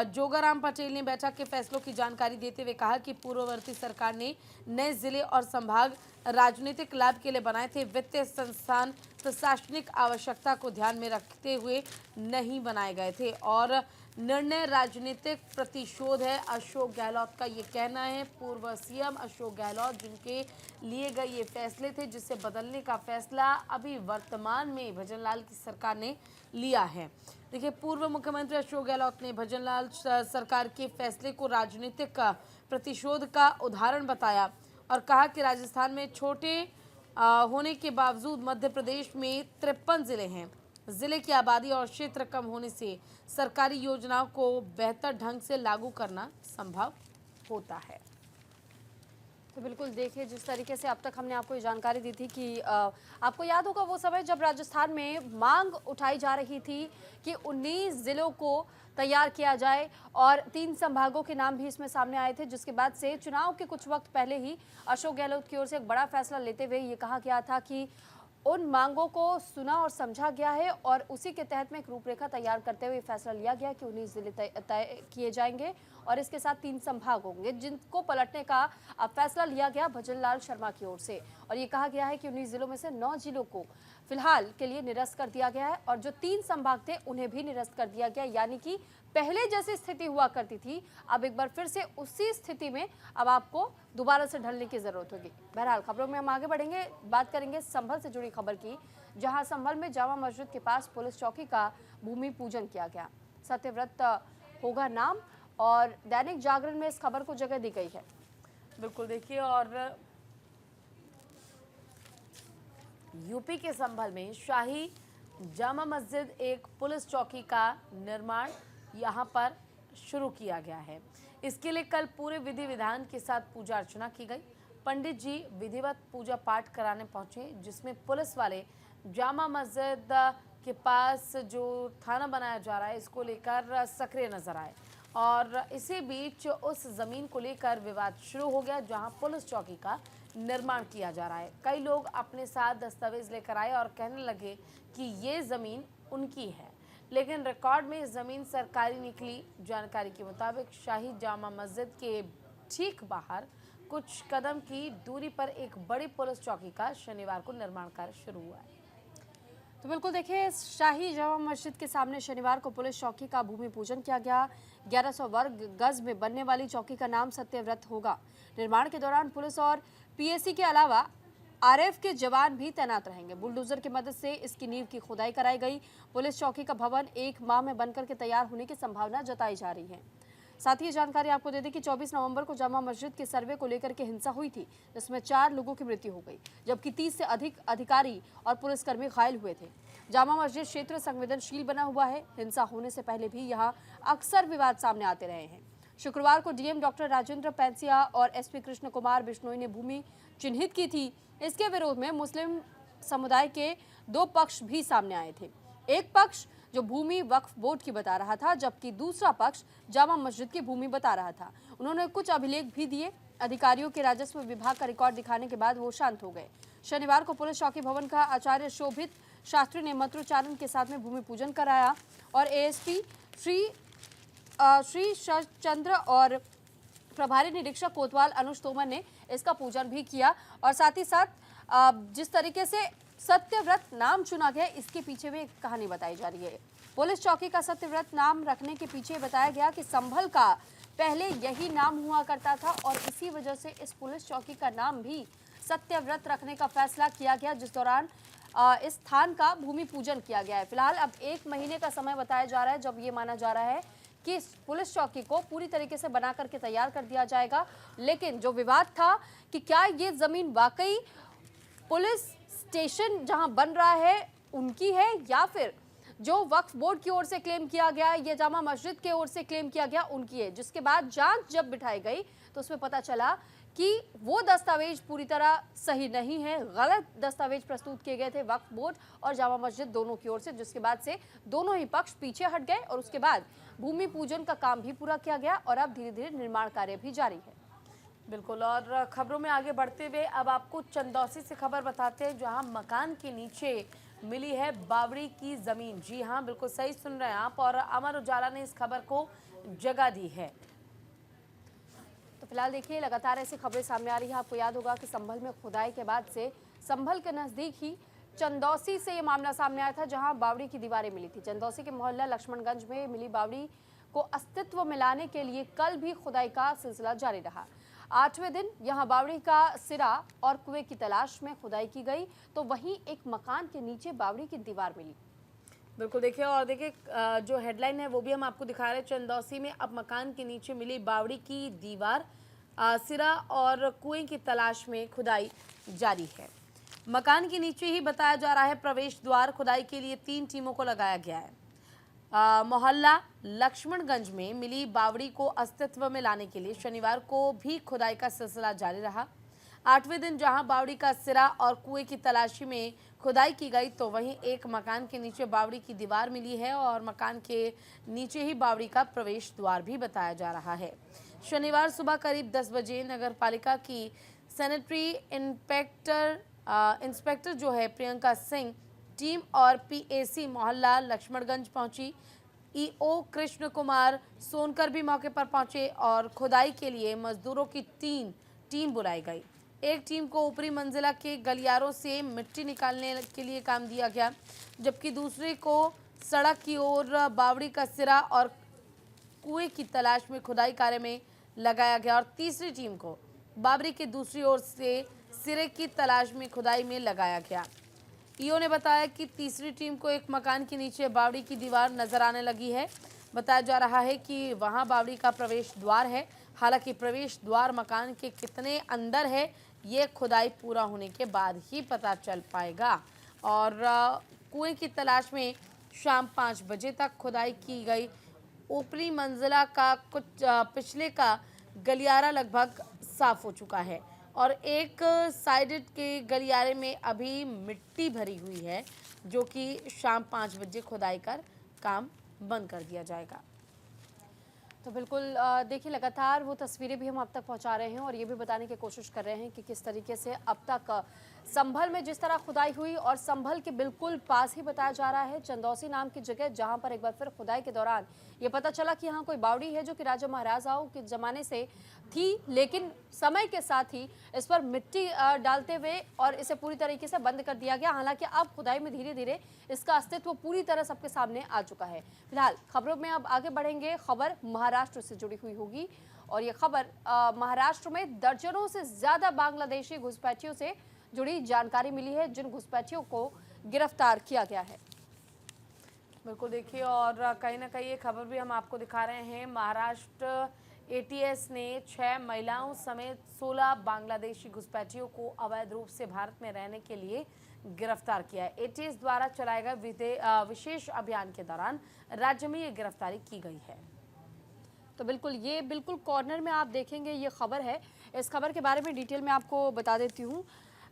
जोगाराम पटेल ने बैठक के फैसलों की जानकारी देते हुए कहा कि पूर्ववर्ती सरकार ने नए जिले और संभाग राजनीतिक लाभ के लिए बनाए थे। वित्तीय संस्थान प्रशासनिक आवश्यकता को ध्यान में रखते हुए नहीं बनाए गए थे और निर्णय राजनीतिक प्रतिशोध है, अशोक गहलोत का ये कहना है। पूर्व सीएम अशोक गहलोत जिनके लिए गए ये फैसले थे, जिसे बदलने का फैसला अभी वर्तमान में भजनलाल की सरकार ने लिया है। देखिए, पूर्व मुख्यमंत्री अशोक गहलोत ने भजनलाल सरकार के फैसले को राजनीतिक प्रतिशोध का उदाहरण बताया और कहा कि राजस्थान में छोटे होने के बावजूद मध्य प्रदेश में 53 जिले हैं। जिले की आबादी और क्षेत्र कम होने से सरकारी योजनाओं को बेहतर ढंग से लागू करना संभव होता है। तो बिल्कुल देखिए, जिस तरीके से अब तक हमने आपको ये जानकारी दी थी कि आपको याद होगा वो समय जब राजस्थान में मांग उठाई जा रही थी कि 19 जिलों को तैयार किया जाए और 3 संभागों के नाम भी इसमें सामने आए थे, जिसके बाद से चुनाव के कुछ वक्त पहले ही अशोक गहलोत की ओर से एक बड़ा फैसला लेते हुए ये कहा गया था कि उन मांगों को सुना और समझा गया है और उसी के तहत में एक रूपरेखा तैयार करते हुए फैसला लिया गया कि 19 जिले तय किए जाएंगे और इसके साथ 3 संभाग होंगे, जिनको पलटने का अब फैसला लिया गया भजनलाल शर्मा की ओर से। और ये कहा गया है कि 19 जिलों में से 9 जिलों को फिलहाल के लिए निरस्त कर दिया गया है और जो 3 संभाग थे उन्हें भी निरस्त कर दिया गया, यानी कि पहले जैसी स्थिति हुआ करती थी अब एक बार फिर से उसी स्थिति में अब आपको दोबारा से ढलने की जरूरत होगी। बहरहाल खबरों में हम आगे बढ़ेंगे, बात करेंगे संभल से जुड़ी खबर की, जहां संभल में जामा मस्जिद के पास पुलिस चौकी का भूमि पूजन किया गया। सत्यव्रत होगा नाम और दैनिक जागरण में इस खबर को जगह दी गई है। बिल्कुल देखिए, और यूपी के संभल में शाही जामा मस्जिद एक पुलिस चौकी का निर्माण यहाँ पर शुरू किया गया है। इसके लिए कल पूरे विधि विधान के साथ पूजा अर्चना की गई। पंडित जी विधिवत पूजा पाठ कराने पहुंचे, जिसमें पुलिस वाले जामा मस्जिद के पास जो थाना बनाया जा रहा है इसको लेकर सक्रिय नजर आए और इसी बीच उस जमीन को लेकर विवाद शुरू हो गया, जहां पुलिस चौकी का निर्माण किया जा रहा है। कई लोग अपने साथ दस्तावेज लेकर आए और कहने लगे कि ये जमीन उनकी है, लेकिन रिकॉर्ड में जमीन सरकारी निकली। जानकारी के मुताबिक शाही जामा मस्जिद के ठीक बाहर कुछ कदम की दूरी पर एक बड़ी पुलिस चौकी का शनिवार को निर्माण कार्य शुरू हुआ है। तो बिल्कुल देखिए, शाही जामा मस्जिद के सामने शनिवार को पुलिस चौकी का भूमि पूजन किया गया। 1100 वर्ग गज में बनने वाली चौकी का नाम सत्यव्रत होगा। निर्माण के दौरान पुलिस और पीएसी के अलावा आरएफ के जवान भी तैनात रहेंगे। बुलडोजर की मदद से इसकी नींव की खुदाई कराई गई। पुलिस चौकी का भवन 1 माह में बनकर के तैयार होने की संभावना जताई जा रही है। साथ ही जानकारी आपको दे दें कि 24 नवंबर को जामा मस्जिद के सर्वे को लेकर के हिंसा हुई थी, जिसमें 4 लोगों की मृत्यु हो गई, जबकि 30 से अधिक अधिकारी और पुलिसकर्मी घायल हुए थे। जामा मस्जिद क्षेत्र संवेदनशील बना हुआ है। हिंसा होने से पहले भी यहाँ अक्सर विवाद सामने आते रहे हैं। शुक्रवार को डीएम डॉक्टर राजेंद्र पैंसिया और एसपी कृष्ण कुमार बिश्नोई ने भूमि चिन्हित की थी। इसके विरोध में मुस्लिम समुदाय के 2 पक्ष भी सामने आए थे। एक पक्ष जो भूमि वक्फ बोर्ड की बता रहा था, जबकि दूसरा पक्ष जामा मस्जिद की भूमि बता रहा था। उन्होंने कुछ अभिलेख भी दिए। अधिकारियों के राजस्व विभाग का रिकॉर्ड दिखाने के बाद वो शांत हो गए। शनिवार को पुलिस चौकी भवन का आचार्य शोभित शास्त्री ने मंत्रोच्चारण के साथ में भूमि पूजन कराया और एएसपी श्री शरचंद्र और प्रभारी निरीक्षक कोतवाल अनुज तोमर ने इसका पूजन भी किया। और साथ ही साथ जिस तरीके से सत्यव्रत नाम चुना गया, इसके पीछे भी एक कहानी बताई जा रही है। पुलिस चौकी का सत्यव्रत नाम रखने के पीछे बताया गया कि संभल का पहले यही नाम हुआ करता था और इसी वजह से इस पुलिस चौकी का नाम भी सत्यव्रत रखने का फैसला किया गया, जिस दौरान इस स्थान का भूमि पूजन किया गया है। फिलहाल अब 1 महीने का समय बताया जा रहा है, जब ये माना जा रहा है कि इस पुलिस चौकी को पूरी तरीके से बना करके तैयार कर दिया जाएगा। लेकिन जो विवाद था कि क्या ये जमीन वाकई पुलिस स्टेशन जहां बन रहा है उनकी है या फिर जो वक्फ बोर्ड की ओर से क्लेम किया गया, ये जामा मस्जिद की ओर से क्लेम किया गया उनकी है, जिसके बाद जांच जब बिठाई गई तो उसमें पता चला कि वो दस्तावेज पूरी तरह सही नहीं है, गलत दस्तावेज प्रस्तुत किए गए थे वक्फ बोर्ड और जामा मस्जिद दोनों की ओर से, जिसके बाद से दोनों ही पक्ष पीछे हट गए और उसके बाद भूमि पूजन का काम भी पूरा किया गया और अब धीरे धीरे निर्माण कार्य भी जारी है। बिल्कुल। और खबरों में आगे बढ़ते हुए अब आपको चंदौसी से खबर बताते हैं, जहां मकान के नीचे मिली है बावड़ी की जमीन। जी हां, बिल्कुल सही सुन रहे हैं आप, और अमर उजाला ने इस खबर को जगह दी है। तो फिलहाल देखिए, लगातार ऐसी खबरें सामने आ रही है। आपको याद होगा कि संभल में खुदाई के बाद से संभल के नजदीक ही चंदौसी से ये मामला सामने आया था, जहां बावड़ी की दीवारें मिली थी। चंदौसी के मोहल्ला लक्ष्मणगंज में मिली बावड़ी को अस्तित्व में लाने के लिए कल भी खुदाई का सिलसिला जारी रहा। 8वें दिन यहां बावड़ी का सिरा और कुएं की तलाश में खुदाई की गई, तो वहीं एक मकान के नीचे बावड़ी की दीवार मिली। बिल्कुल देखिए, और देखिए जो हेडलाइन है वो भी हम आपको दिखा रहे हैं। चंदौसी में अब मकान के नीचे मिली बावड़ी की दीवार, सिरा और कुएं की तलाश में खुदाई जारी है। मकान के नीचे ही बताया जा रहा है प्रवेश द्वार। खुदाई के लिए 3 टीमों को लगाया गया है। मोहल्ला लक्ष्मणगंज में मिली बावड़ी को अस्तित्व में लाने के लिए शनिवार को भी खुदाई का सिलसिला जारी रहा। 8वें दिन जहां बावड़ी का सिरा और कुएं की तलाशी में खुदाई की गई, तो वहीं एक मकान के नीचे बावड़ी की दीवार मिली है और मकान के नीचे ही बावड़ी का प्रवेश द्वार भी बताया जा रहा है। शनिवार सुबह करीब 10 बजे नगर पालिका की सैनिटरी इंस्पेक्टर जो है प्रियंका सिंह टीम और पीएसी मोहल्ला लक्ष्मणगंज पहुंची। ईओ कृष्ण कुमार सोनकर भी मौके पर पहुंचे और खुदाई के लिए मजदूरों की 3 टीम बुलाई गई। एक टीम को ऊपरी मंजिला के गलियारों से मिट्टी निकालने के लिए काम दिया गया, जबकि दूसरे को सड़क की ओर बावड़ी का सिरा और कुएं की तलाश में खुदाई कार्य में लगाया गया और तीसरी टीम को बावड़ी के दूसरी ओर से सिरे की तलाश में खुदाई में लगाया गया। ईओ ने बताया कि तीसरी टीम को एक मकान के नीचे बावड़ी की दीवार नजर आने लगी है। बताया जा रहा है कि वहां बावड़ी का प्रवेश द्वार है। हालांकि प्रवेश द्वार मकान के कितने अंदर है, ये खुदाई पूरा होने के बाद ही पता चल पाएगा। और कुएं की तलाश में शाम 5 बजे तक खुदाई की गई। ऊपरी मंजिला का कुछ पिछले का गलियारा लगभग साफ हो चुका है और एक साइड के गलियारे में अभी मिट्टी भरी हुई है, जो कि शाम 5 बजे खुदाई कर काम बंद कर दिया जाएगा। तो बिल्कुल देखिए, लगातार वो तस्वीरें भी हम आप तक पहुंचा रहे हैं और ये भी बताने की कोशिश कर रहे हैं कि किस तरीके से अब तक संभल में जिस तरह खुदाई हुई और संभल के बिल्कुल पास ही बताया जा रहा है चंदौसी नाम की जगह, जहां पर एक बार फिर खुदाई के दौरान ये पता चला कि यहाँ कोई बावड़ी है जो कि राजा महाराजाओं के ज़माने से थी, लेकिन समय के साथ ही इस पर मिट्टी डालते हुए और इसे पूरी तरीके से बंद कर दिया गया। हालांकि अब खुदाई में धीरे धीरे इसका अस्तित्व पूरी तरह सबके सामने आ चुका है। फिलहाल खबरों में अब आगे बढ़ेंगे। खबर महाराष्ट्र से जुड़ी हुई होगी और ये खबर महाराष्ट्र में दर्जनों से ज़्यादा बांग्लादेशी घुसपैठियों से जुड़ी जानकारी मिली है, जिन घुसपैठियों को गिरफ्तार किया गया है। बिल्कुल देखिए, और कहीं ना कहीं ये खबर भी हम आपको दिखा रहे हैं। महाराष्ट्र एटीएस ने 6 महिलाओं समेत 16 बांग्लादेशी घुसपैठियों को अवैध रूप से भारत में रहने के लिए गिरफ्तार किया है। एटीएस द्वारा चलाए गए विशेष अभियान के दौरान राज्य में ये गिरफ्तारी की गई है। तो ये बिल्कुल कॉर्नर में आप देखेंगे ये खबर है। इस खबर के बारे में डिटेल में आपको बता देती हूँ।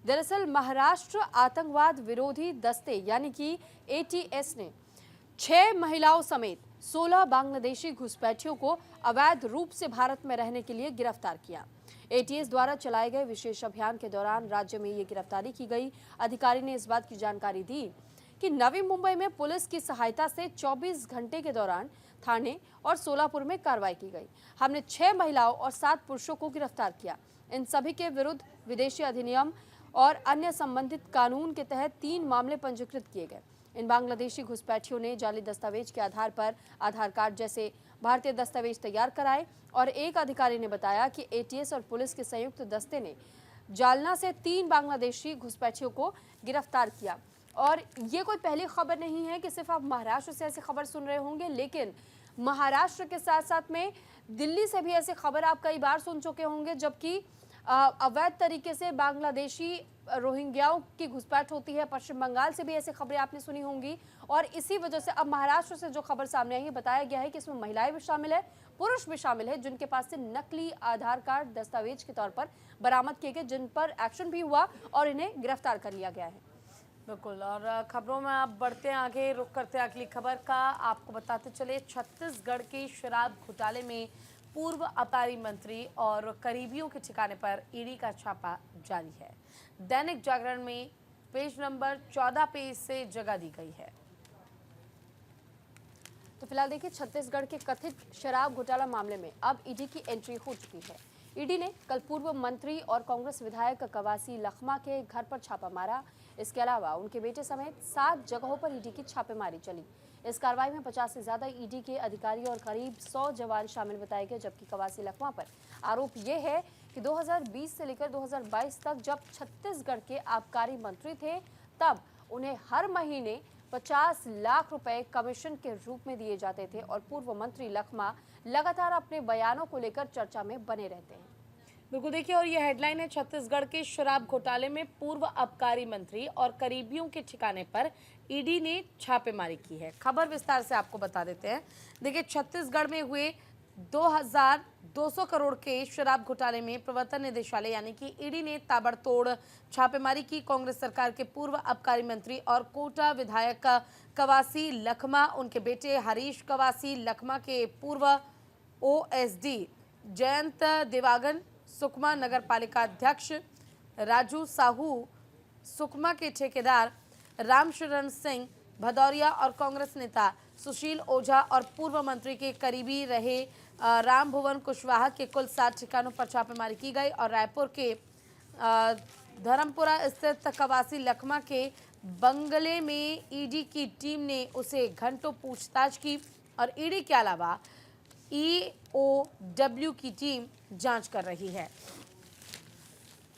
दरअसल महाराष्ट्र आतंकवाद विरोधी दस्ते यानी कि एटीएस ने 6 महिलाओं समेत 16 बांग्लादेशी घुसपैठियों को अवैध रूप से भारत में रहने के लिए गिरफ्तार किया। एटीएस द्वारा चलाए गए विशेष अभियान के दौरान राज्य में ये गिरफ्तारी की गई। अधिकारी ने इस बात की जानकारी दी कि नवी मुंबई में पुलिस की सहायता से 24 घंटे के दौरान थाने और सोलापुर में कार्रवाई की गई। हमने 6 महिलाओं और 7 पुरुषों को गिरफ्तार किया। इन सभी के विरुद्ध विदेशी अधिनियम और अन्य संबंधित कानून के तहत 3 मामले पंजीकृत किए गए। इन बांग्लादेशी घुसपैठियों ने जाली दस्तावेज के आधार पर आधार कार्ड जैसे भारतीय दस्तावेज तैयार कराए और एक अधिकारी ने बताया कि एटीएस और पुलिस के संयुक्त दस्ते ने जालना से 3 बांग्लादेशी घुसपैठियों को गिरफ्तार किया। और ये कोई पहली खबर नहीं है कि सिर्फ आप महाराष्ट्र से ऐसी खबर सुन रहे होंगे, लेकिन महाराष्ट्र के साथ साथ में दिल्ली से भी ऐसी खबर आप कई बार सुन चुके होंगे, जबकि अवैध तरीके से बांग्लादेशी रोहिंग्याओं की घुसपैठ होती है। पश्चिम बंगाल से भी ऐसी खबरें आपने सुनी होंगी और इसी वजह से अब महाराष्ट्र से जो खबर सामने आई है, बताया गया है कि इसमें महिलाएं भी शामिल है, पुरुष भी शामिल है जिनके पास से नकली आधार कार्ड दस्तावेज के तौर पर बरामद किए गए, जिन पर एक्शन भी हुआ और इन्हें गिरफ्तार कर लिया गया है। बिल्कुल। और खबरों में आप बढ़ते हैं आगे, रुक करते हैं अगली खबर का। आपको बताते चले, छत्तीसगढ़ के शराब घोटाले में पूर्व आबकारी मंत्री और करीबियों के ठिकाने पर ईडी का छापा जारी है। दैनिक जागरण में पेज नंबर 14 पे इससे जगह दी गई है। तो फिलहाल देखिए, छत्तीसगढ़ के कथित शराब घोटाला मामले में अब ईडी की एंट्री हो चुकी है। ईडी ने कल पूर्व मंत्री और कांग्रेस विधायक कवासी लखमा के घर पर छापा मारा। इसके अलावा उनके बेटे समेत 7 जगहों पर ईडी की छापेमारी चली। इस कार्रवाई में 50 से ज्यादा ईडी के अधिकारी और करीब 100 जवान शामिल बताए गए, जबकि कवासी लखमा पर आरोप ये है कि 2020 से लेकर 2022 तक जब छत्तीसगढ़ के आबकारी मंत्री थे, तब उन्हें हर महीने 50 लाख रुपए कमीशन के रूप में दिए जाते थे और पूर्व मंत्री लखमा लगातार अपने बयानों को लेकर चर्चा में बने रहते हैं। बिल्कुल देखिए, और यह हेडलाइन है, छत्तीसगढ़ के शराब घोटाले में पूर्व आबकारी मंत्री और करीबियों के ठिकाने पर ईडी ने छापेमारी की है। खबर विस्तार से आपको बता देते हैं। देखिए, छत्तीसगढ़ में हुए 2200 करोड़ के शराब घोटाले में प्रवर्तन निदेशालय यानी कि ईडी ने ताबड़तोड़ छापेमारी की। कांग्रेस सरकार के पूर्व आबकारी मंत्री और कोटा विधायक कवासी लखमा, उनके बेटे हरीश कवासी लखमा के पूर्व ओएसडी जयंत देवागन, सुकमा नगर पालिका अध्यक्ष राजू साहू, सुकमा के ठेकेदार रामशरण सिंह भदौरिया और कांग्रेस नेता सुशील ओझा और पूर्व मंत्री के करीबी रहे राम भुवन कुशवाहा के कुल 7 ठिकानों पर छापेमारी की गई और रायपुर के धर्मपुरा स्थित कवासी लखमा के बंगले में ईडी की टीम ने उसे घंटों पूछताछ की और ईडी के अलावा ईओडब्ल्यू की टीम जांच कर रही है।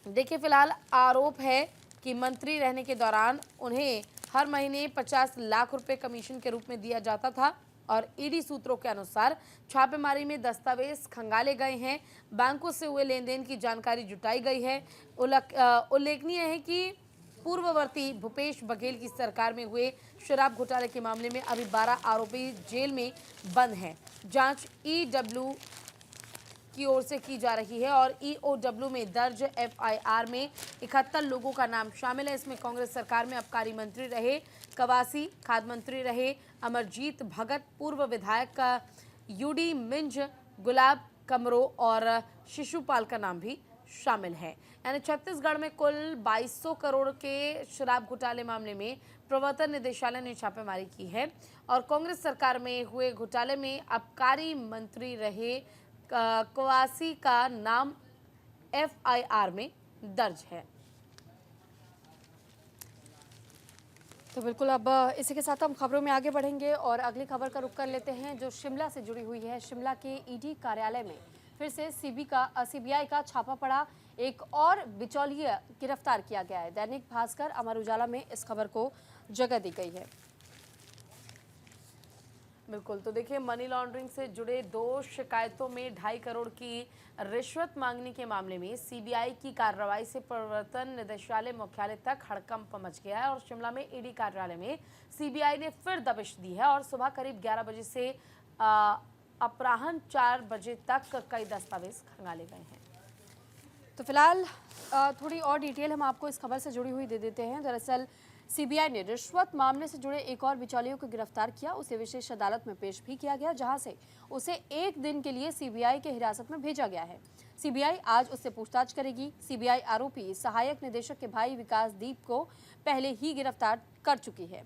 देखिए, फिलहाल आरोप है कि मंत्री रहने के दौरान उन्हें हर महीने 50 लाख रुपए कमीशन के रूप में दिया जाता था और ईडी सूत्रों के अनुसार छापेमारी में दस्तावेज खंगाले गए हैं, बैंकों से हुए लेन देन की जानकारी जुटाई गई है। उल्लेखनीय है कि पूर्ववर्ती भूपेश बघेल की सरकार में हुए शराब घोटाले के मामले में अभी 12 आरोपी जेल में बंद हैं। जांच ईडब्ल्यू की ओर से की जा रही है और ईओडब्ल्यू में दर्ज एफआईआर में 71 लोगों का नाम शामिल है। इसमें कांग्रेस सरकार में आबकारी मंत्री रहे कवासी, खाद्य मंत्री रहे अमरजीत भगत, पूर्व विधायक यूडी मिंज, गुलाब कमरो और शिशुपाल का नाम भी शामिल है। यानी छत्तीसगढ़ में कुल 2200 करोड़ के शराब घोटाले मामले में प्रवर्तन निदेशालय ने छापेमारी की है और कांग्रेस सरकार में हुए घोटाले में आबकारी मंत्री रहे कवासी का नाम एफआईआर में दर्ज है। तो बिल्कुल, अब इसी के साथ हम खबरों में आगे बढ़ेंगे और अगली खबर का रुख कर लेते हैं जो शिमला से जुड़ी हुई है। शिमला के ईडी कार्यालय में फिर से सीबीआई का छापा पड़ा, एक और बिचौलिया गिरफ्तार किया गया है। दैनिक भास्कर, अमर उजाला में इस खबर को जगह दी गई है। बिल्कुल, तो देखिए, मनी लॉन्ड्रिंग से जुड़े 2 शिकायतों में 2.5 करोड़ की रिश्वत मांगने के मामले में सीबीआई की कार्रवाई से प्रवर्तन निदेशालय मुख्यालय तक हड़कंप मच गया है और शिमला में ईडी कार्यालय में सीबीआई ने फिर दबिश दी है और सुबह करीब 11 बजे से अपराह्न 4 बजे तक कई दस्तावेज खंगाले गए हैं। तो फिलहाल थोड़ी और डिटेल हम आपको इस खबर से जुड़ी हुई दे देते हैं। दरअसल सीबीआई ने रिश्वत मामले से जुड़े एक और बिचौलियों को गिरफ्तार किया। उसे विशेष अदालत में पेश भी किया गया, जहां से उसे 1 दिन के लिए सीबीआई के हिरासत में भेजा गया है। सीबीआई आज उससे पूछताछ करेगी। सीबीआई आरोपी सहायक निदेशक के भाई विकास दीप को पहले ही गिरफ्तार कर चुकी है।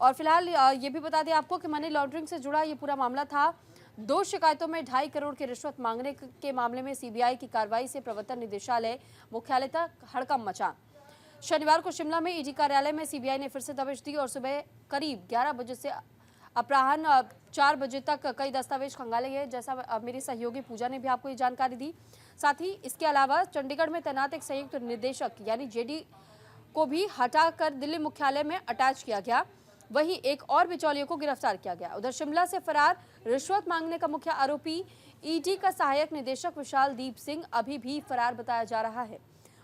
और फिलहाल ये भी बता दें आपको कि मनी लॉन्ड्रिंग से जुड़ा ये पूरा मामला था। 2 शिकायतों में 2.5 करोड़ की रिश्वत मांगने के मामले में सीबीआई की कार्रवाई से प्रवर्तन निदेशालय मुख्यालय तक हड़कंप मचा। शनिवार को शिमला में ईडी कार्यालय में सीबीआई ने फिर से दबिश दी और सुबह करीब 11 बजे से अपराह्न 4 बजे तक कई दस्तावेज खंगाले गए, जैसा मेरी सहयोगी पूजा ने भी आपको ये जानकारी दी। साथ ही इसके अलावा चंडीगढ़ में तैनात एक संयुक्त निदेशक यानी जेडी को भी हटाकर दिल्ली मुख्यालय में अटैच किया गया। वहीं एक और बिचौलिए को गिरफ्तार किया गया। उधर शिमला से फरार रिश्वत मांगने का मुख्य आरोपी ईडी का सहायक निदेशक विशाल दीप सिंह अभी भी फरार बताया जा रहा है।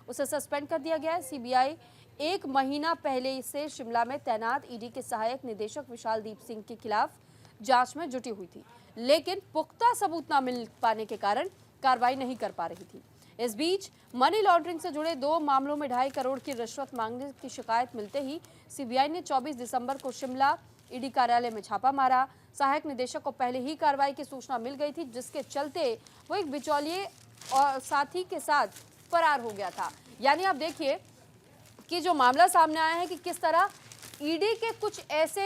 उसे सस्पेंड कर दिया गया है। सीबीआई 1 महीना पहले से शिमला में तैनात ईडी के सहायक निदेशक विशाल दीप सिंह के खिलाफ जांच में जुटी हुई थी, लेकिन पुख्ता सबूत न मिल पाने के कारण कार्रवाई नहीं कर पा रही थी। इस बीच मनी लॉन्ड्रिंग से जुड़े 2 मामलों में 2.5 करोड़ की रिश्वत मांगने की शिकायत मिलते ही सीबीआई ने 24 दिसंबर को शिमला ईडी कार्यालय में छापा मारा। सहायक निदेशक को पहले ही कार्रवाई की सूचना मिल गई थी, जिसके चलते वो एक बिचौलिए और साथी के साथ फरार हो गया था। यानी आप देखिए कि जो मामला सामने आया है कि किस तरह ईडी के कुछ ऐसे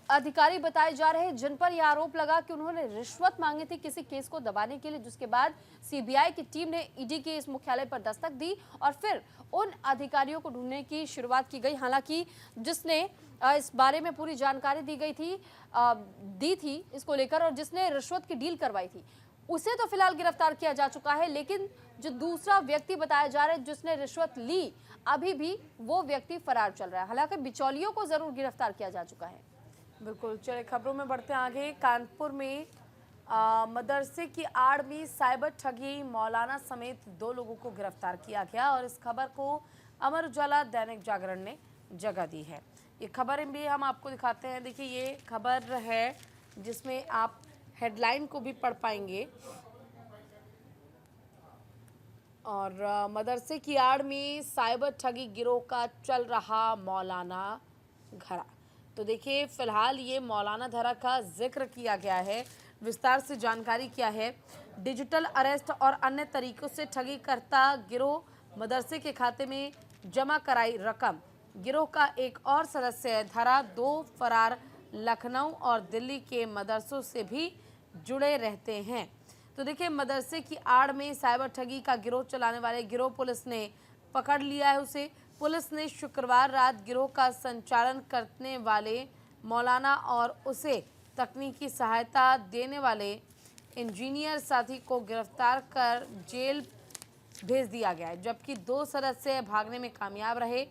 अधिकारी बताए जा रहे हैं जिन पर यह आरोप लगा कि उन्होंने रिश्वत मांगी थी किसी केस को दबाने के लिए, जिसके बाद सीबीआई की टीम ने ईडी के इस मुख्यालय पर दस्तक दी और फिर उन अधिकारियों को ढूंढने की शुरुआत की गई। हालांकि जिसने इस बारे में पूरी जानकारी दी थी इसको लेकर और जिसने रिश्वत की डील करवाई थी, उसे तो फिलहाल गिरफ्तार किया जा चुका है, लेकिन जो दूसरा व्यक्ति बताया जा रहा है जिसने रिश्वत ली, अभी भी वो व्यक्ति फरार चल रहा है। हालांकि बिचौलियों को जरूर गिरफ्तार किया जा चुका है। बिल्कुल, चलिए खबरों में बढ़ते हैं आगे। कानपुर में मदरसे की आड़ में साइबर ठगी, मौलाना समेत 2 लोगों को गिरफ्तार किया गया और इस खबर को अमर उजाला दैनिक जागरण ने जगह दी है। ये खबर भी हम आपको दिखाते हैं। देखिए, ये खबर है जिसमें आप हेडलाइन को भी पढ़ पाएंगे। और मदरसे की आड़ में साइबर ठगी गिरोह का चल रहा मौलाना धरा। तो देखिए, फिलहाल ये मौलाना धरा का जिक्र किया गया है, विस्तार से जानकारी क्या है। डिजिटल अरेस्ट और अन्य तरीकों से ठगी करता गिरोह, मदरसे के खाते में जमा कराई रकम। गिरोह का एक और सदस्य धरा 2 फरार लखनऊ और दिल्ली के मदरसों से भी जुड़े रहते हैं। तो देखिए, मदरसे की आड़ में साइबर ठगी का गिरोह चलाने वाले गिरोह पुलिस ने पकड़ लिया है उसे। पुलिस ने शुक्रवार रात गिरोह का संचालन करने वाले मौलाना और उसे तकनीकी सहायता देने वाले इंजीनियर साथी को गिरफ्तार कर जेल भेज दिया गया है, जबकि 2 सदस्य भागने में कामयाब रहे।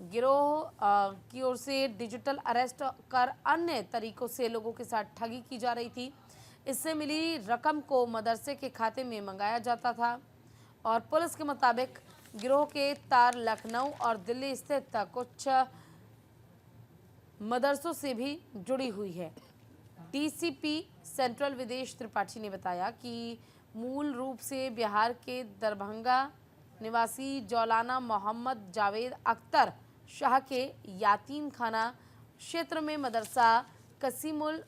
गिरोह की ओर से डिजिटल अरेस्ट कर अन्य तरीकों से लोगों के साथ ठगी की जा रही थी। इससे मिली रकम को मदरसे के खाते में मंगाया जाता था और पुलिस के मुताबिक गिरोह के तार लखनऊ और दिल्ली स्थित कुछ मदरसों से भी जुड़ी हुई है। डीसीपी सेंट्रल विदेश त्रिपाठी ने बताया कि मूल रूप से बिहार के दरभंगा निवासी जौलाना मोहम्मद जावेद अख्तर शाह के यातीम खाना क्षेत्र में मदरसा कसीमुल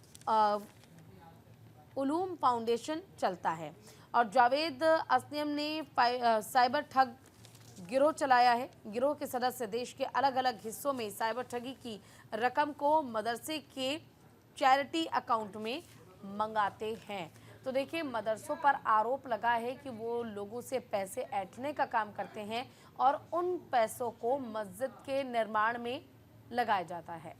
उलूम फाउंडेशन चलता है और जावेद असनियम ने साइबर ठग गिरोह चलाया है। गिरोह के सदस्य देश के अलग अलग हिस्सों में साइबर ठगी की रकम को मदरसे के चैरिटी अकाउंट में मंगाते हैं। तो देखिए, मदरसों पर आरोप लगा है कि वो लोगों से पैसे ऐंठने का काम करते हैं और उन पैसों को मस्जिद के निर्माण में लगाया जाता है।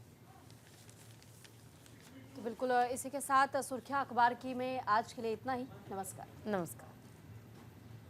तो बिल्कुल इसी के साथ सुर्खियां अखबार की में आज के लिए इतना ही। नमस्कार। नमस्कार।